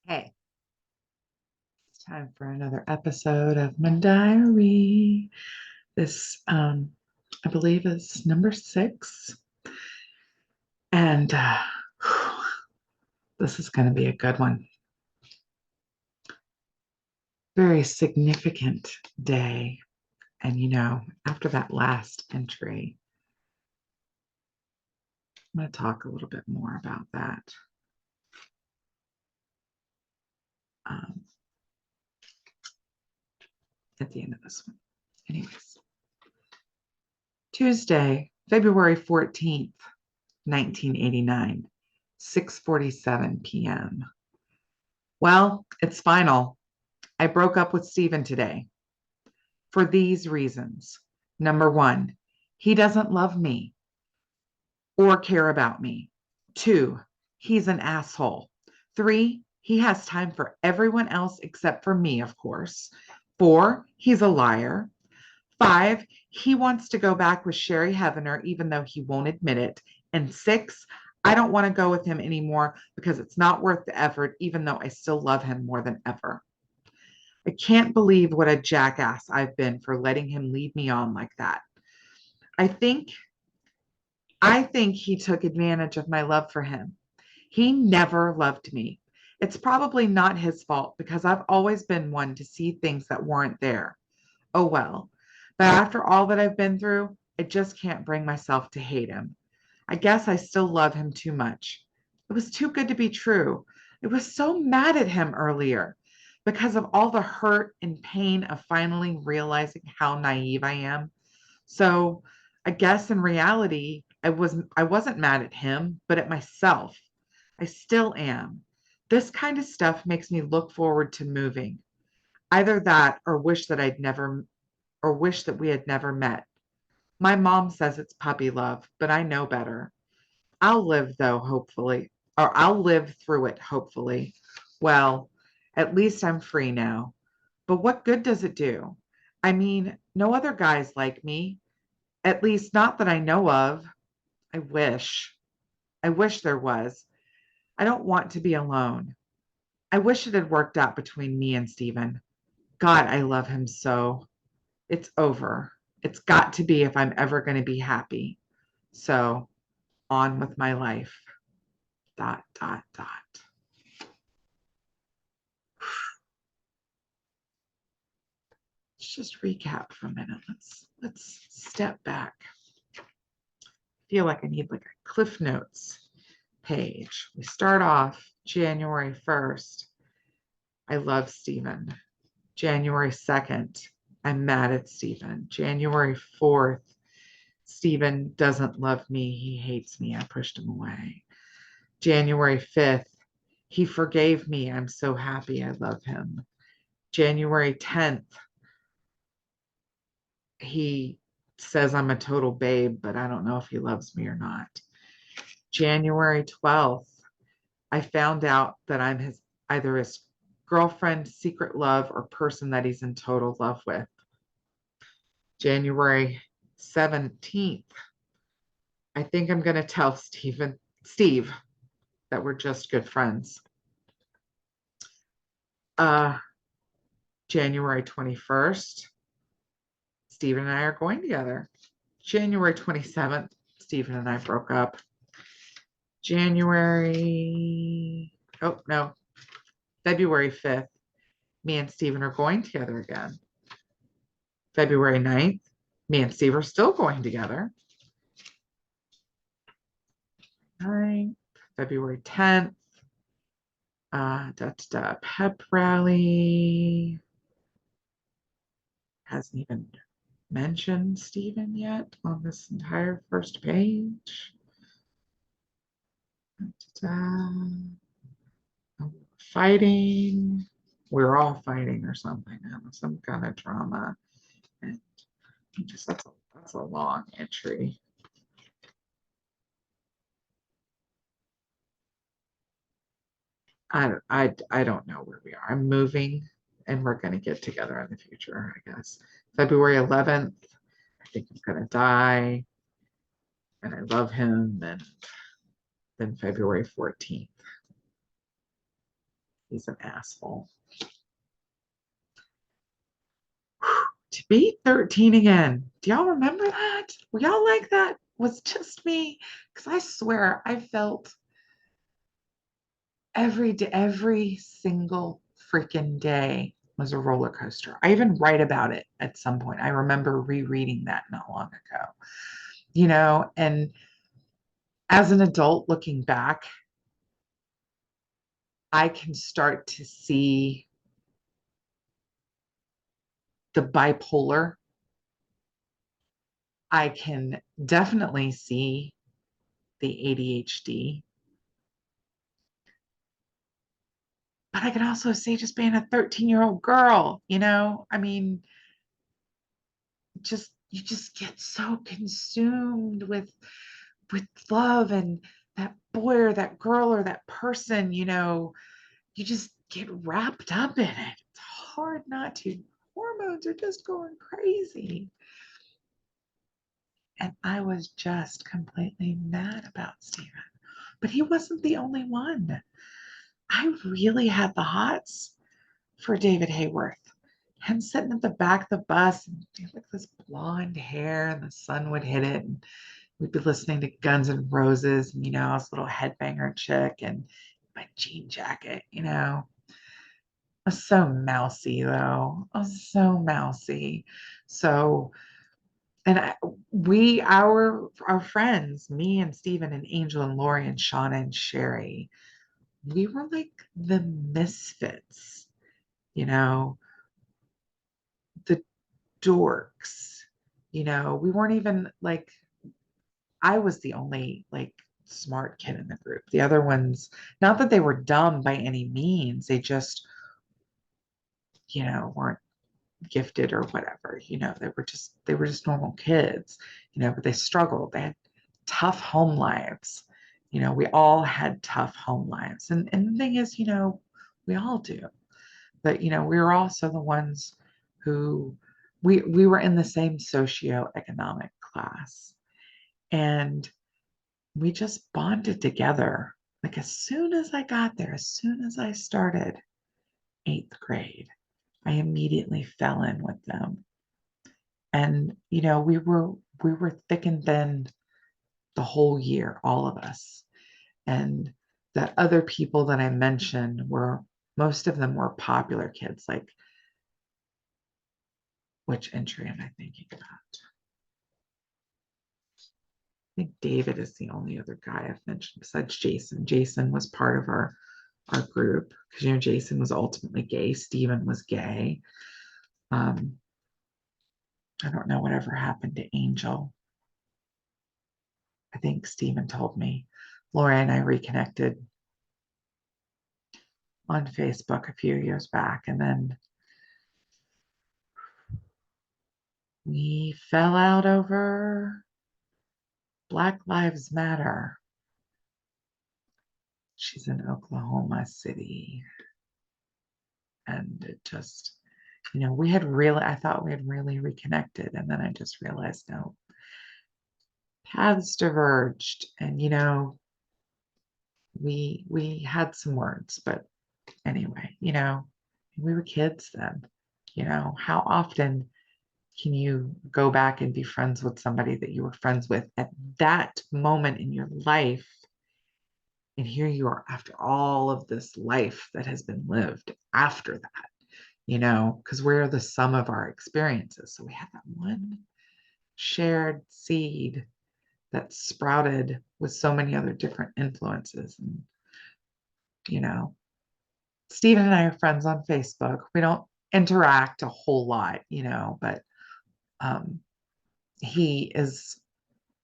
Hey, it's time for another episode of my diary. This, I believe, is number 6. And this is going to be a good one. Very significant day. And, after that last entry, I'm going to talk a little bit more about that um, at the end of this one. Anyways, Tuesday, February 14th, 1989, 6:47 p.m. Well, it's final. I broke up with Stephen today for these reasons. Number 1, he doesn't love me or care about me. 2, he's an asshole. 3, he has time for everyone else except for me, of course. 4, he's a liar. 5, he wants to go back with Sherry Heavener, even though he won't admit it. And 6, I don't want to go with him anymore because it's not worth the effort, even though I still love him more than ever. I can't believe what a jackass I've been for letting him lead me on like that. I think he took advantage of my love for him. He never loved me. It's probably not his fault because I've always been one to see things that weren't there. Oh well. But after all that I've been through, I just can't bring myself to hate him. I guess I still love him too much. It was too good to be true. I was so mad at him earlier because of all the hurt and pain of finally realizing how naive I am. So I guess in reality, I wasn't mad at him, but at myself. I still am. This kind of stuff makes me look forward to moving. Either that or wish that we had never met. My mom says it's puppy love, but I know better. I'll live though, hopefully, or I'll live through it, hopefully. Well, at least I'm free now. But what good does it do? I mean, no other guys like me, at least not that I know of. I wish. I wish there was. I don't want to be alone. I wish it had worked out between me and Stephen. God, I love him so. It's over. It's got to be if I'm ever going to be happy. So, on with my life. Dot, dot, dot. Let's just recap for a minute. Let's step back. I feel like I need like a Cliff Notes page. We start off January 1st. I love Stephen. January 2nd, I'm mad at Stephen. January 4th, Stephen doesn't love me. He hates me. I pushed him away. January 5th, he forgave me. I'm so happy. I love him. January 10th, he says I'm a total babe, but I don't know if he loves me or not. January 12th, I found out that I'm either his girlfriend, secret love, or person that he's in total love with. January 17th, I think I'm going to tell Steve that we're just good friends. January 21st, Stephen and I are going together. January 27th, Stephen and I broke up. February 5th, me and Stephen are going together again. February 9th, me and Steve are still going together. February 10th, pep rally. Hasn't even mentioned Stephen yet on this entire first page. Fighting. We're all fighting or something. Some kind of drama. And just that's a long entry. I don't know where we are. I'm moving and we're going to get together in the future, I guess. February 11th, I think I'm going to die and I love him. And then February 14th. He's an asshole. To be 13 again. Do y'all remember that? Were y'all like that? Was just me? Because I swear I felt every day, every single freaking day was a roller coaster. I even write about it at some point. I remember rereading that not long ago, and as an adult looking back, I can start to see the bipolar. I can definitely see the ADHD, but I can also see just being a 13-year-old girl, I mean, you just get so consumed with love and that boy or that girl or that person, you just get wrapped up in it. It's hard not to. Hormones are just going crazy. And I was just completely mad about Steven. But he wasn't the only one. I really had the hots for David Hayworth. Him sitting at the back of the bus and he had like this blonde hair and the sun would hit it. And we'd be listening to Guns N' Roses and, I was a little headbanger chick and my jean jacket, I was so mousy though. I was so mousy. So, and our friends, me and Steven and Angel and Lori and Shauna and Sherry, we were like the misfits, the dorks, we weren't even like, I was the only like smart kid in the group. The other ones, not that they were dumb by any means, they just, weren't gifted or whatever, they were just normal kids, but they struggled. They had tough home lives. We all had tough home lives. And the thing is, we all do. But we were also the ones who we were in the same socioeconomic class. And we just bonded together. Like as soon as I got there, as soon as I started 8th grade, I immediately fell in with them. And we were thick and thin the whole year, all of us. And the other people that I mentioned were, most of them were popular kids. Like, which entry am I thinking about? I think David is the only other guy I've mentioned besides Jason. Jason was part of our group because Jason was ultimately gay. Steven was gay. I don't know whatever happened to Angel. I think Steven told me. Laura and I reconnected on Facebook a few years back, and then we fell out over Black Lives Matter. She's in Oklahoma City. And it just, I thought we had really reconnected. And then I just realized, no, paths diverged. And, we had some words, but anyway, we were kids then. How often can you go back and be friends with somebody that you were friends with at that moment in your life? And here you are after all of this life that has been lived after that, because we're the sum of our experiences. So we have that one shared seed that sprouted with so many other different influences. And, Stephen and I are friends on Facebook. We don't interact a whole lot, but um, he is,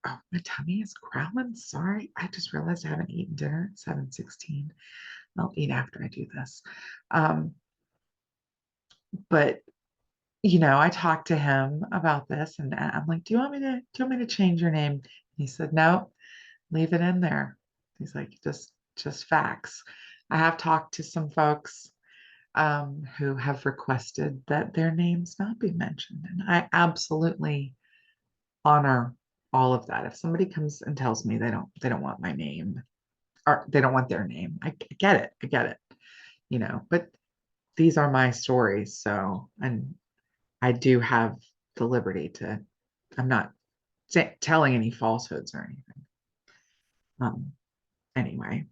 oh, my tummy is growling. Sorry. I just realized I haven't eaten dinner at 7:16. I'll eat after I do this. But I talked to him about this and I'm like, do you want me to change your name? He said, no, leave it in there. He's like, just facts. I have talked to some folks who have requested that their names not be mentioned. And I absolutely honor all of that. If somebody comes and tells me they don't want my name or they don't want their name, I get it. I get it. but these are my stories. So, and I do have the liberty to, I'm not telling any falsehoods or anything. Um, anyway,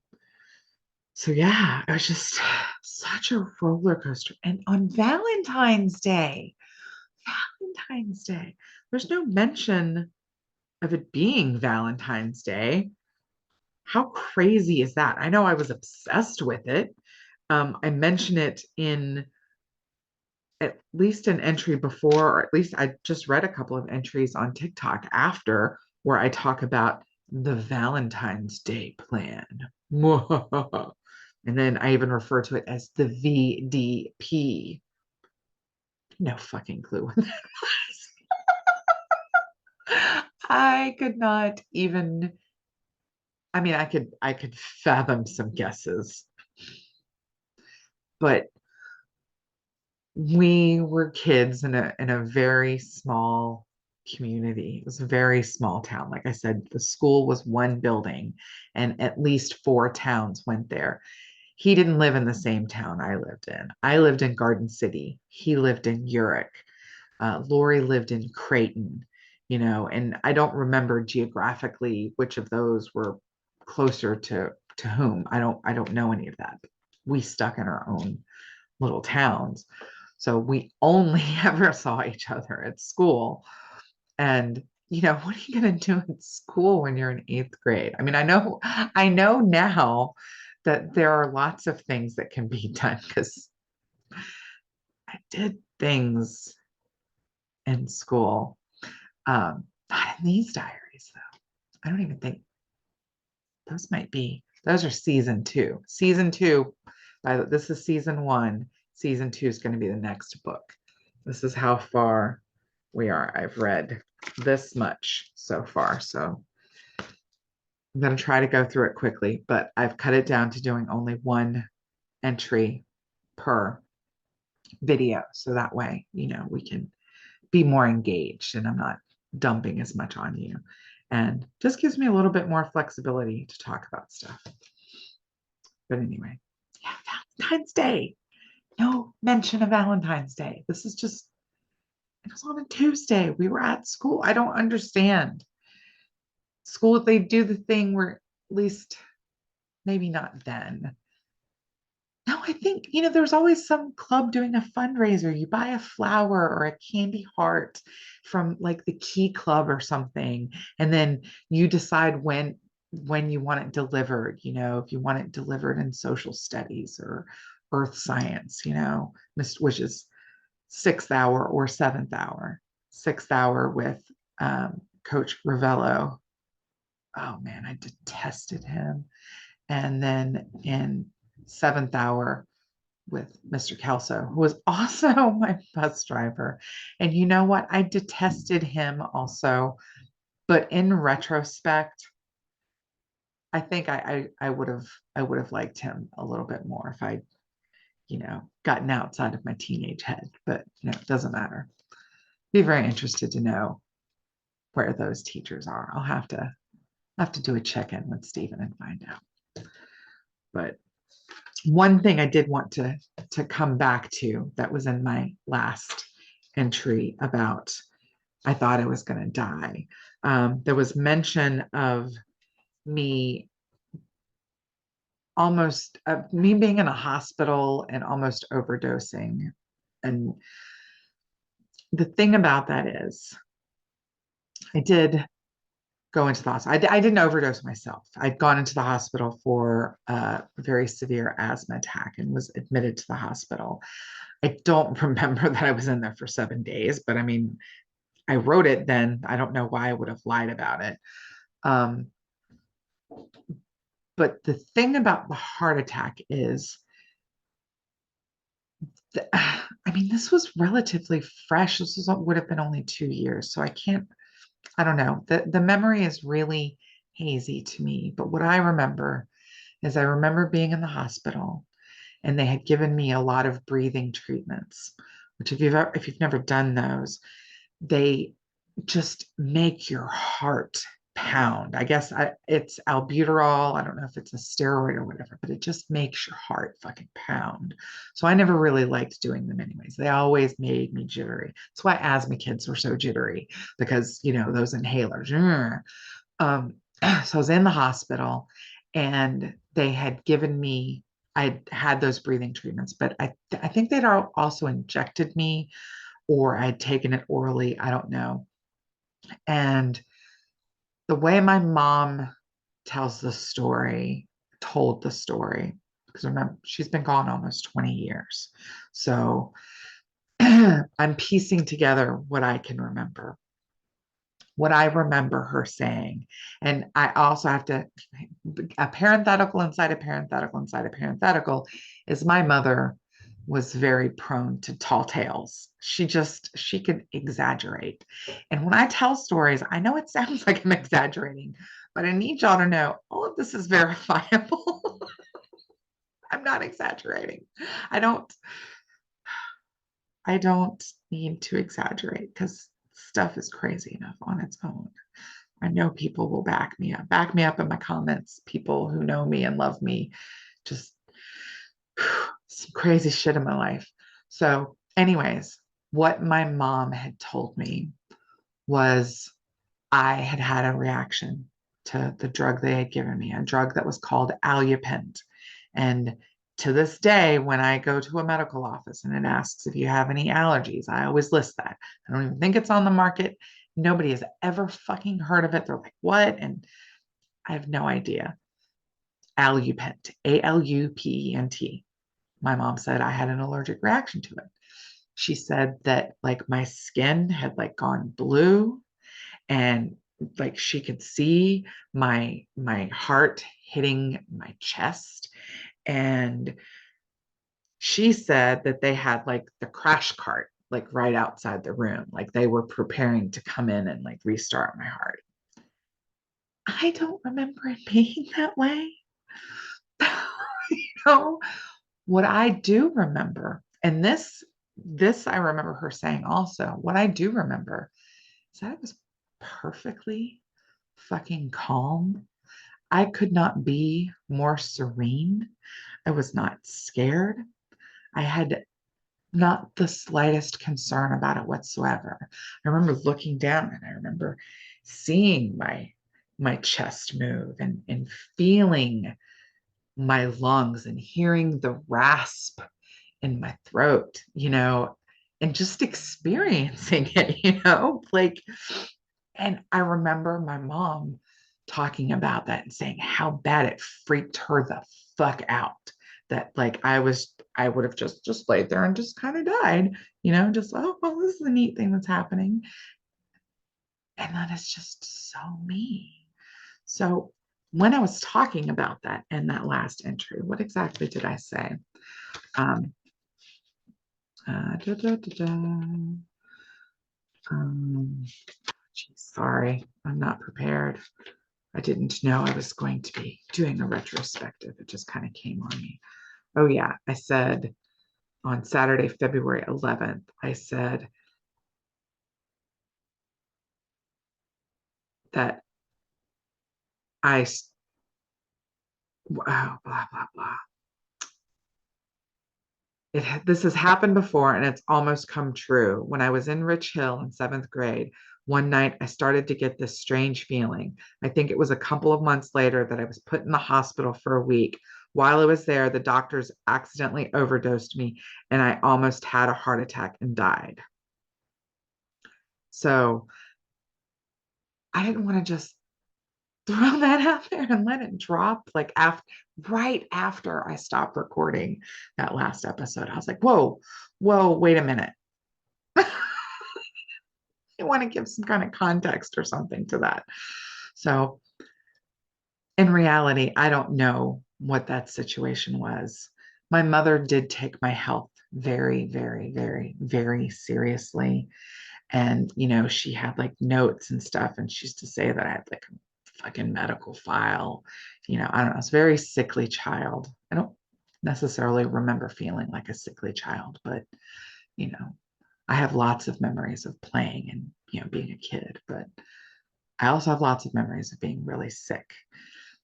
so yeah, it was just such a roller coaster. And on Valentine's Day, there's no mention of it being Valentine's Day. How crazy is that? I know I was obsessed with it. I mention it in at least an entry before, or at least I just read a couple of entries on TikTok after where I talk about the Valentine's Day plan. And then I even refer to it as the VDP. No fucking clue what that was. I could not even, I mean, I could fathom some guesses, but we were kids in a very small community. It was a very small town. Like I said, the school was one building and at least four towns went there. He didn't live in the same town I lived in. I lived in Garden City. He lived in Urick. Lori lived in Creighton, and I don't remember geographically which of those were closer to whom. I don't know any of that. We stuck in our own little towns. So we only ever saw each other at school. And what are you going to do in school when you're in eighth grade? I mean, I know now that there are lots of things that can be done because I did things in school. Not in these diaries, though. I don't even think those are season two. Season two, this is season one. Season two is going to be the next book. This is how far we are. I've read this much so far. So I'm going to try to go through it quickly, but I've cut it down to doing only one entry per video. So that way, we can be more engaged and I'm not dumping as much on you. And just gives me a little bit more flexibility to talk about stuff. But anyway, yeah, Valentine's Day. No mention of Valentine's Day. This is just, it was on a Tuesday. We were at school. I don't understand. School, they do the thing where, at least maybe not then. No, I think, there's always some club doing a fundraiser. You buy a flower or a candy heart from like the Key Club or something, and then you decide when you want it delivered, if you want it delivered in social studies or earth science, which is sixth hour or seventh hour. Sixth hour with Coach Ravello. Oh man, I detested him. And then in seventh hour with Mr. Kelso, who was also my bus driver. And you know what? I detested him also. But in retrospect, I think I would have liked him a little bit more if I, gotten outside of my teenage head. But it doesn't matter. Be very interested to know where those teachers are. I'll have to do a check-in with Stephen and find out. But one thing I did want to come back to that was in my last entry about I thought I was going to die. There was mention of me me being in a hospital and almost overdosing. And the thing about that is I did go into the hospital. I didn't overdose myself. I'd gone into the hospital for a very severe asthma attack and was admitted to the hospital. I don't remember that I was in there for 7 days, but I mean, I wrote it then. I don't know why I would have lied about it. But the thing about the heart attack is, I mean, this was relatively fresh. Would have been only 2 years. So I don't know. The memory is really hazy to me. But what I remember is I remember being in the hospital and they had given me a lot of breathing treatments, which if you've never done those, they just make your heart pound. I guess it's albuterol. I don't know if it's a steroid or whatever, but it just makes your heart fucking pound. So I never really liked doing them anyways. They always made me jittery. That's why asthma kids were so jittery because, those inhalers. So I was in the hospital and they had given me, I had those breathing treatments, but I think they'd also injected me or I'd taken it orally. I don't know. And the way my mom tells the story, told the story, because remember, she's been gone almost 20 years. So I'm piecing together what I can remember, what I remember her saying. And I also have to, a parenthetical inside a parenthetical inside a parenthetical is my mother was very prone to tall tales. She could exaggerate. And when I tell stories, I know it sounds like I'm exaggerating, but I need y'all to know all of this is verifiable. I'm not exaggerating. I don't, I don't need to exaggerate because stuff is crazy enough on its own. I know people will back me up in my comments. People who know me and love me, just some crazy shit in my life. So, anyways, what my mom had told me was I had had a reaction to the drug they had given me, a drug that was called Alupent. And to this day, when I go to a medical office and it asks if you have any allergies, I always list that. I don't even think it's on the market. Nobody has ever fucking heard of it. They're like, what? And I have no idea. Alupent, Alupent. My mom said I had an allergic reaction to it. She said that like my skin had like gone blue and like she could see my heart hitting my chest. And she said that they had like the crash cart like right outside the room, like they were preparing to come in and like restart my heart. I don't remember it being that way. know what I do remember, and this I remember her saying also. What I do remember is that it was perfectly fucking calm. I could not be more serene. I was not scared. I had not the slightest concern about it whatsoever. I remember looking down and I remember seeing my chest move and feeling my lungs and hearing the rasp in my throat, and just experiencing it, like, and I remember my mom talking about that and saying how bad it freaked her the fuck out that like I would have just laid there and just kind of died, just, oh, well, this is a neat thing that's happening. And that is just so me. So when I was talking about that in that last entry, what exactly did I say? Um, da, da, da, da. Geez, sorry, I'm not prepared. I didn't know I was going to be doing a retrospective. It just kind of came on me. Oh, yeah. I said on Saturday, February 11th, I said that blah, blah, blah. This has happened before and it's almost come true. When I was in Rich Hill in seventh grade, one night I started to get this strange feeling. I think it was a couple of months later that I was put in the hospital for a week. While I was there, the doctors accidentally overdosed me and I almost had a heart attack and died. So I didn't want to just throw that out there and let it drop like right after I stopped recording that last episode. I was like, whoa, wait a minute. I want to give some kind of context or something to that. So in reality, I don't know what that situation was. My mother did take my health very, very, very, very seriously. And, she had like notes and stuff. And she used to say that I had like a fucking medical file. I don't know. I was a very sickly child. I don't necessarily remember feeling like a sickly child, but, you know, I have lots of memories of playing and, being a kid, but I also have lots of memories of being really sick.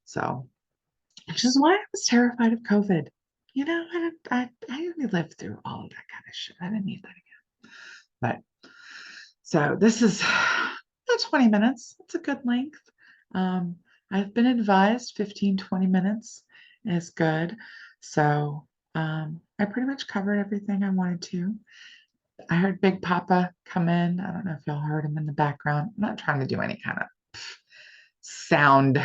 So, which is why I was terrified of COVID. I lived through all of that kind of shit. I didn't need that again. But so this is about 20 minutes. It's a good length. Um, I've been advised 15, 20 minutes is good. So I pretty much covered everything I wanted to. I heard Big Papa come in. I don't know if y'all heard him in the background. I'm not trying to do any kind of sound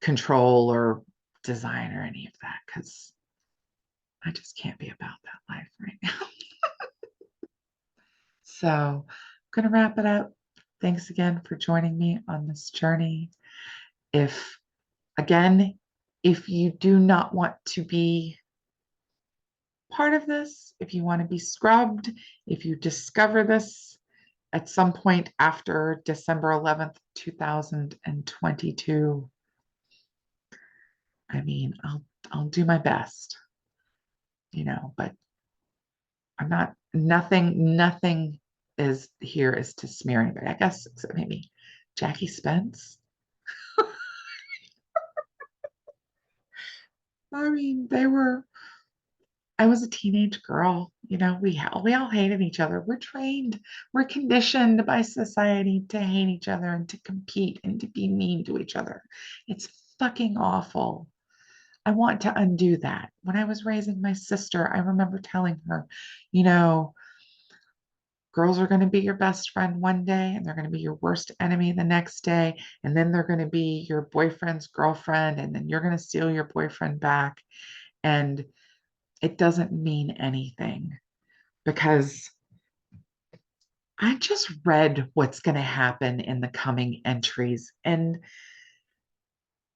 control or design or any of that because I just can't be about that life right now. So I'm going to wrap it up. Thanks again for joining me on this journey. If, again, if you do not want to be part of this, if you want to be scrubbed, if you discover this at some point after December 11th, 2022, I mean, I'll do my best, but I'm not, nothing is here is to smear anybody. I guess except maybe Jackie Spence. I mean, I was a teenage girl, we all hated each other. We're trained, we're conditioned by society to hate each other and to compete and to be mean to each other. It's fucking awful. I want to undo that. When I was raising my sister, I remember telling her, you know, girls are going to be your best friend one day and they're going to be your worst enemy the next day. And then they're going to be your boyfriend's girlfriend. And then you're going to steal your boyfriend back. And it doesn't mean anything because I just read what's going to happen in the coming entries. And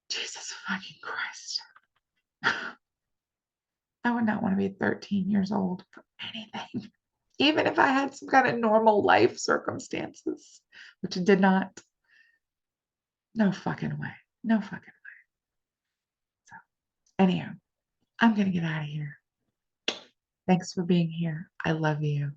Jesus fucking Christ. I would not want to be 13 years old for anything, even if I had some kind of normal life circumstances, which it did not. No fucking way. No fucking way. So, anyhow, I'm going to get out of here. Thanks for being here. I love you.